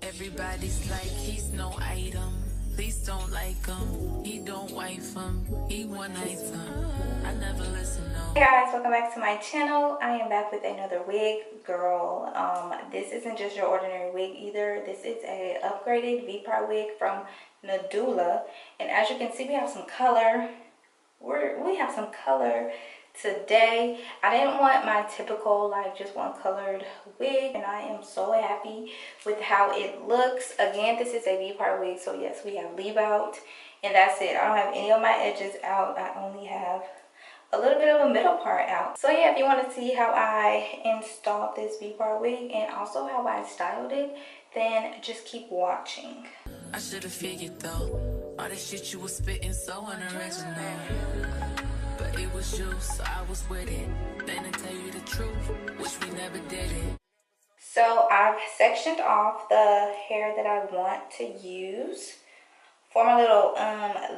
Everybody's like, he's no item. Please don't like him. He don't wife him. He one item. I never listen, no. Hey guys, welcome back to my channel. I am back with another wig, girl. This isn't just your ordinary wig either. This is a upgraded Vpart wig from Nadula, and as you can see, we have some color. We have some color today. I didn't want my typical like just one colored wig, and I am so happy with how it looks. Again, this is a Vpart wig, so yes, we have leave out, and that's it. I don't have any of my edges out. I only have a little bit of a middle part out. So yeah, if you want to see how I installed this Vpart wig and also how I styled it, then just keep watching. I should have figured though, all the shit you was spitting so unoriginal. But it was you, so I was with it. Then to tell you the truth, wish we never did it. So I've sectioned off the hair that I want to use for my little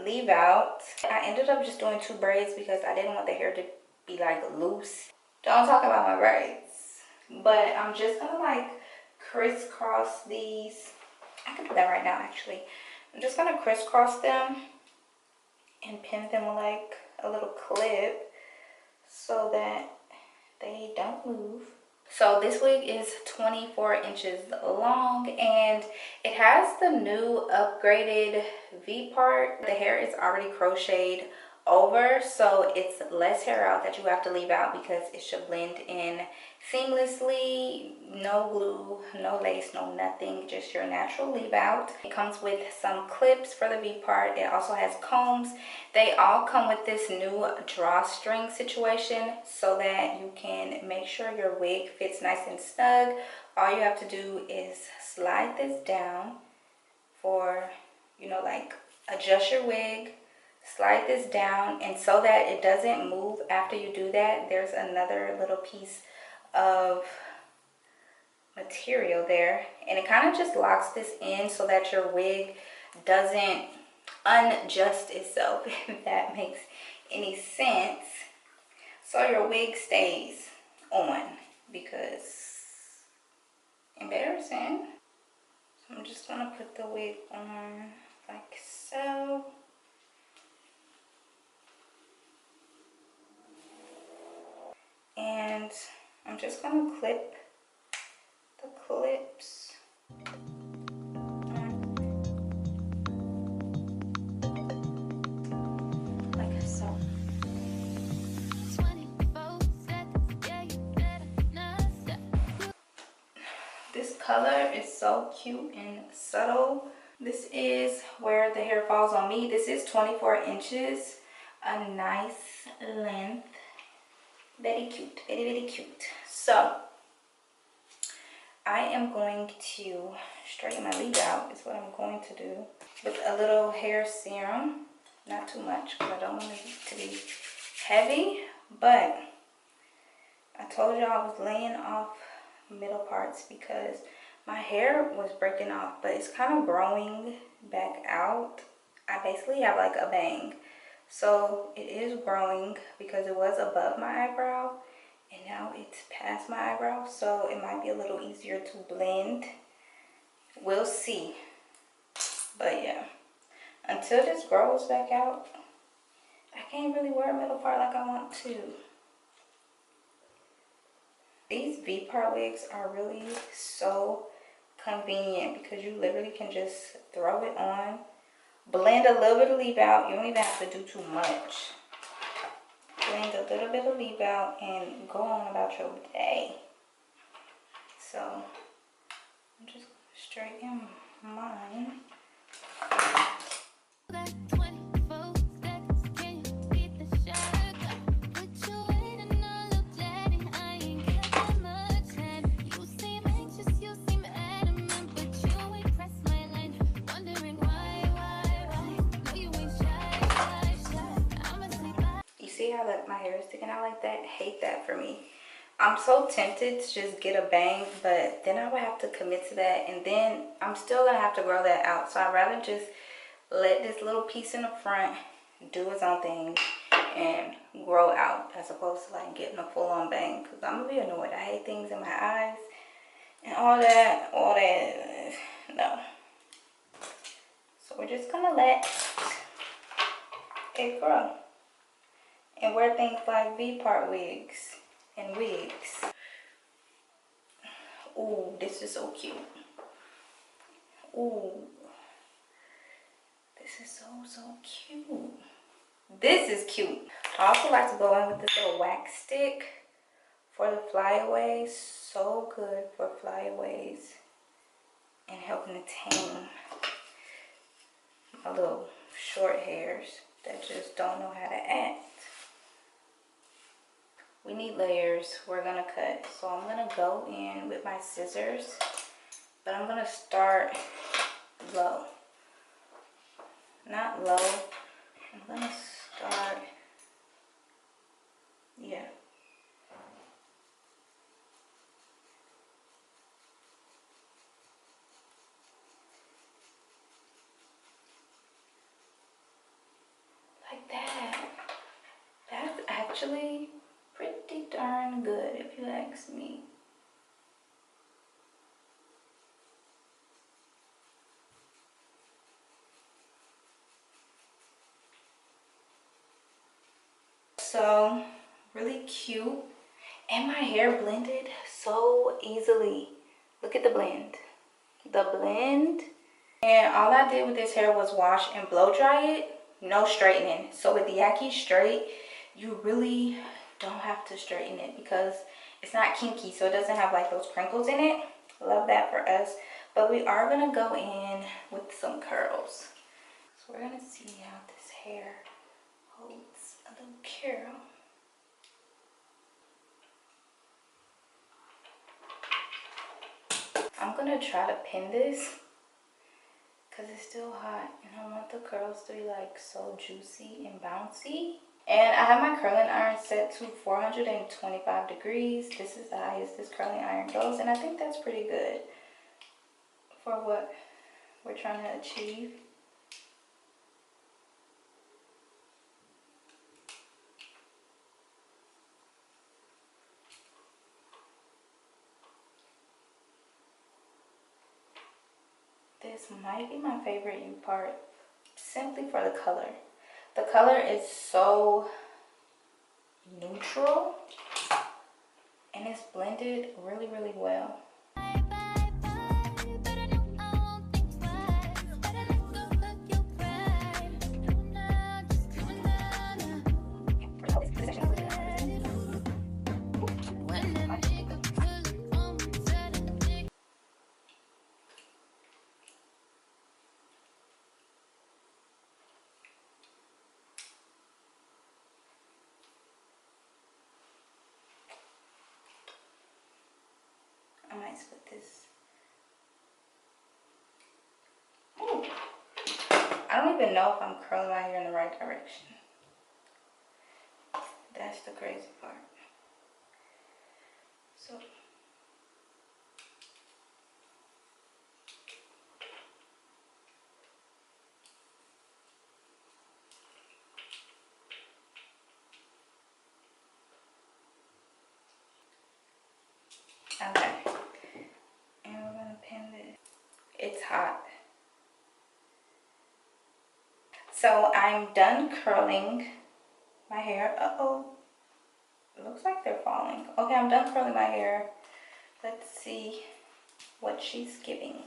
leave out. I ended up just doing 2 braids because I didn't want the hair to be like loose. Don't talk about my braids. But I'm just gonna like crisscross these. I can do that right now actually. I'm just gonna crisscross them and pin them like a little clip so that they don't move. So this wig is 24 inches long, and it has the new upgraded V-part. The hair is already crocheted over, so it's less hair out that you have to leave out because it should blend in seamlessly. No glue, no lace, no nothing, just your natural leave out. It comes with some clips for the V-part. It also has combs. They all come with this new drawstring situation so that you can make sure your wig fits nice and snug. All you have to do is slide this down for, you know, like adjust your wig. Slide this down, and so that it doesn't move after you do that, there's another little piece of material there, and it kind of just locks this in so that your wig doesn't unadjust itself, if that makes any sense. So your wig stays on, because embarrassing. So I'm just gonna put the wig on like so. And I'm just going to clip the clips. Like so. This color is so cute and subtle. This is where the hair falls on me. This is 24 inches, a nice length. Very cute, very, very cute. So I am going to straighten my leave out, is what I'm going to do, with a little hair serum. Not too much because I don't want it to be heavy, but I told you I was laying off middle parts because my hair was breaking off, but it's kind of growing back out. I basically have like a bang. So it is growing because it was above my eyebrow and now it's past my eyebrow, so it might be a little easier to blend. We'll see. But yeah, until this grows back out, I can't really wear a middle part like I want to. These V-part wigs are really so convenient because you literally can just throw it on. Blend a little bit of leave out. You don't even have to do too much. Blend a little bit of leave out and go on about your day. So I'm just gonna straighten mine. See how my hair is sticking out like that? Hate that for me. I'm so tempted to just get a bang, but then I would have to commit to that, and then I'm still gonna have to grow that out. So I'd rather just let this little piece in the front do its own thing and grow out, as opposed to like getting a full-on bang, because I'm gonna be annoyed. I hate things in my eyes and all that no. So we're just gonna let it grow and wear things like Vpart wigs and wigs. Ooh, this is so cute. Ooh, this is so cute. This is cute. I also like to go in with this little wax stick for the flyaways. So good for flyaways and helping to tame my little short hairs that just don't know how to act. We need layers we're gonna cut. So I'm gonna go in with my scissors, but I'm gonna start low. Not low. I'm gonna start, yeah. Like that. That's actually pretty darn good if you ask me. So really cute, and my hair blended so easily. Look at the blend. And all I did with this hair was wash and blow dry it, no straightening. So with the Yaki straight, you really don't have to straighten it because it's not kinky, so it doesn't have like those crinkles in it. Love that for us. But we are gonna go in with some curls. So we're gonna see how this hair holds a little curl. I'm gonna try to pin this because it's still hot and I want the curls to be like so juicy and bouncy. And I have my curling iron set to 425 degrees. This is the highest this curling iron goes, and I think that's pretty good for what we're trying to achieve. This might be my favorite Vpart, simply for the color. The color is so neutral and it's blended really, really well. I might split this. Ooh. I don't even know if I'm curling my hair in the right direction. That's the crazy part. So okay. And we're gonna pin this. It's hot. So I'm done curling my hair. Uh-oh. It looks like they're falling. Okay, I'm done curling my hair. Let's see what she's giving.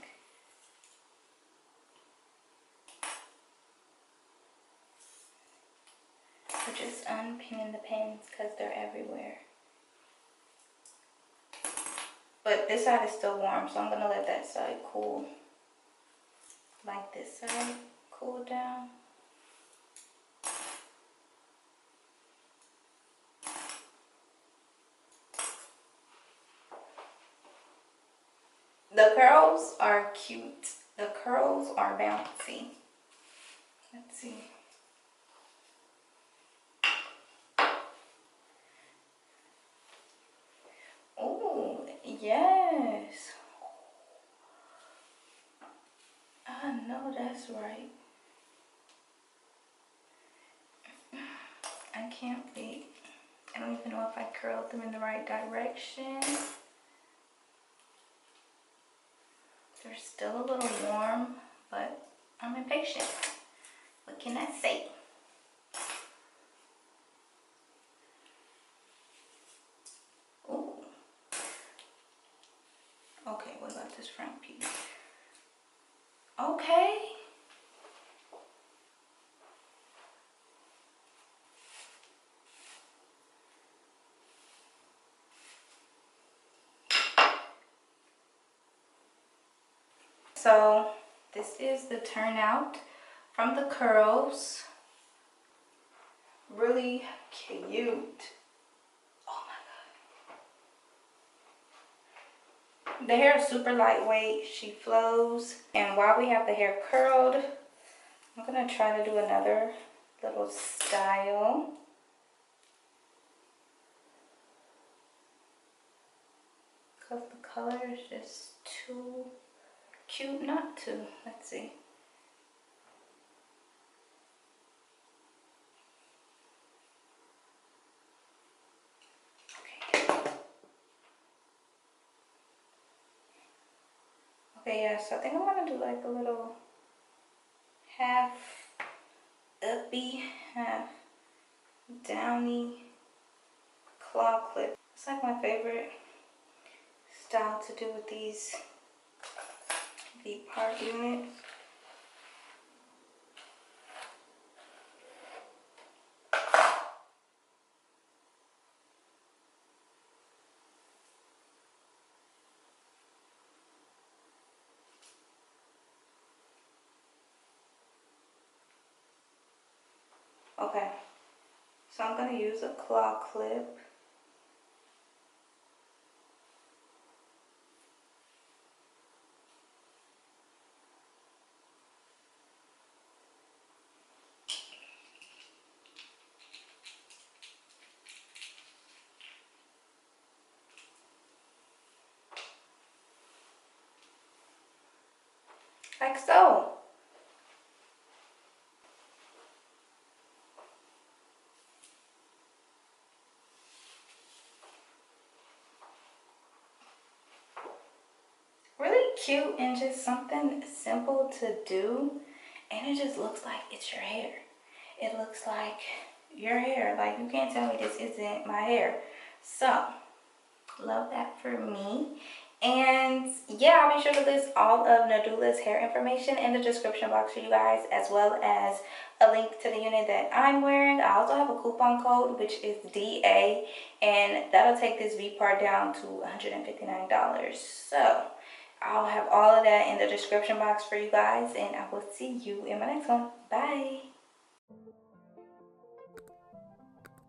We're just unpinning the pins because they're everywhere. But this side is still warm, so I'm gonna let that side cool. Like this side cool down. The curls are cute. The curls are bouncy. Let's see. Oh, yes. I know that's right. I can't wait. I don't even know if I curled them in the right direction. They're still a little warm, but I'm impatient. What can I say? Ooh. Okay, what about this front piece? Okay. So this is the turnout from the curls. Really cute. Oh my god. The hair is super lightweight. She flows. And while we have the hair curled, I'm gonna try to do another little style. Because the color is just too cute not to. Let's see. Okay, yeah, so I think I'm gonna do like a little half uppy, half downy claw clip. It's like my favorite style to do with these Vpart units. Okay, so I'm gonna use a claw clip. Like so. Really cute and just something simple to do. And it just looks like it's your hair. It looks like your hair. Like, you can't tell me this isn't my hair. So, love that for me. And yeah, I'll be sure to list all of Nadula's hair information in the description box for you guys, as well as a link to the unit that I'm wearing. I also have a coupon code, which is DA, and that'll take this Vpart down to $159. So I'll have all of that in the description box for you guys, and I will see you in my next one. Bye.